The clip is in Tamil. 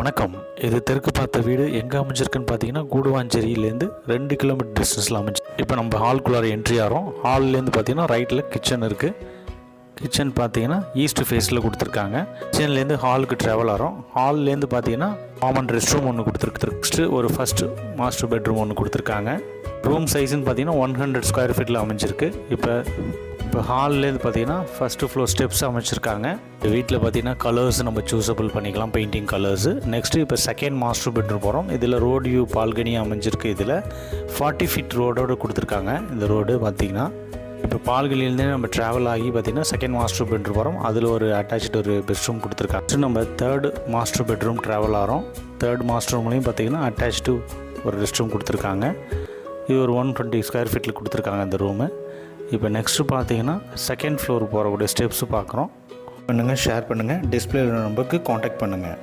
வணக்கம். இது தெற்கு பார்த்த வீடு எங்கே அமைஞ்சிருக்குன்னு பார்த்தீங்கன்னா கூடுவாஞ்சேரியிலேருந்து 2 கிலோமீட்டர் டிஸ்டன்ஸில் அமைஞ்சு. இப்போ நம்ம ஹால்குள்ளார என்ட்ரி ஆகிறோம். ஹால்லேருந்து பார்த்தீங்கன்னா ரைட்டில் கிச்சன் இருக்குது. கிச்சன் பார்த்தீங்கன்னா ஈஸ்ட் ஃபேஸில் கொடுத்துருக்காங்க. கிச்சன்லேருந்து ஹாலுக்கு ட்ராவல் ஆகிறோம். ஹால்லேருந்து பார்த்தீங்கன்னா காமன் ரெஸ்ட் ரூம் ஒன்று கொடுத்துருக்கு. நெக்ஸ்ட்டு ஒரு ஃபஸ்ட்டு மாஸ்டர் பெட்ரூம் ஒன்று கொடுத்துருக்காங்க. ரூம் சைஸ்ன்னு பார்த்தீங்கன்னா 100 ஸ்கொயர் ஃபீட்டில் அமைஞ்சிருக்கு. இப்போ ஹால்லேருந்து பார்த்தீங்கன்னா ஃபஸ்ட்டு ஃப்ளோர் ஸ்டெப்ஸ் அமைச்சிருக்காங்க. வீட்டில் பார்த்தீங்கன்னா கலர்ஸ் நம்ம சூஸபிள் பண்ணிக்கலாம், பெயிண்டிங் கலர்ஸு. நெக்ஸ்ட்டு இப்போ செகண்ட் மாஸ்டர் பெட்ரூம் போகிறோம். இதில் ரோடு வியூ பால்கனி அமைஞ்சிருக்கு. இதில் 40 ஃபீட் ரோடோடு கொடுத்துருக்காங்க. இந்த ரோடு பார்த்திங்கன்னா இப்போ பால்கனிலேருந்தே நம்ம ட்ராவல் ஆகி பார்த்திங்கன்னா செகண்ட் மாஸ்டர் பெட்ரூம் போகிறோம். அதில் ஒரு அட்டாச்சு ஒரு பெட்ரூம் கொடுத்துருக்காங்க. நம்ம தேர்டு மாஸ்டர் பெட்ரூம் ட்ராவல் ஆகிறோம். தேர்ட் மாஸ்டர் ரூம்லேயும் பார்த்திங்கன்னா அட்டாச்சு ஒரு ரெஸ்ட் ரூம் கொடுத்துருக்காங்க. இது ஒரு 120 ஸ்கொயர் ஃபீட்டில் கொடுத்துருக்காங்க இந்த ரூமு. இப்போ நெக்ஸ்ட்டு பார்த்தீங்கன்னா செகண்ட் ஃப்ளோர் போகக்கூடிய ஸ்டெப்ஸு பார்க்குறோம். ஷேர் பண்ணுங்கள், டிஸ்பிளே நம்பருக்கு காண்டாக்ட் பண்ணுங்கள்.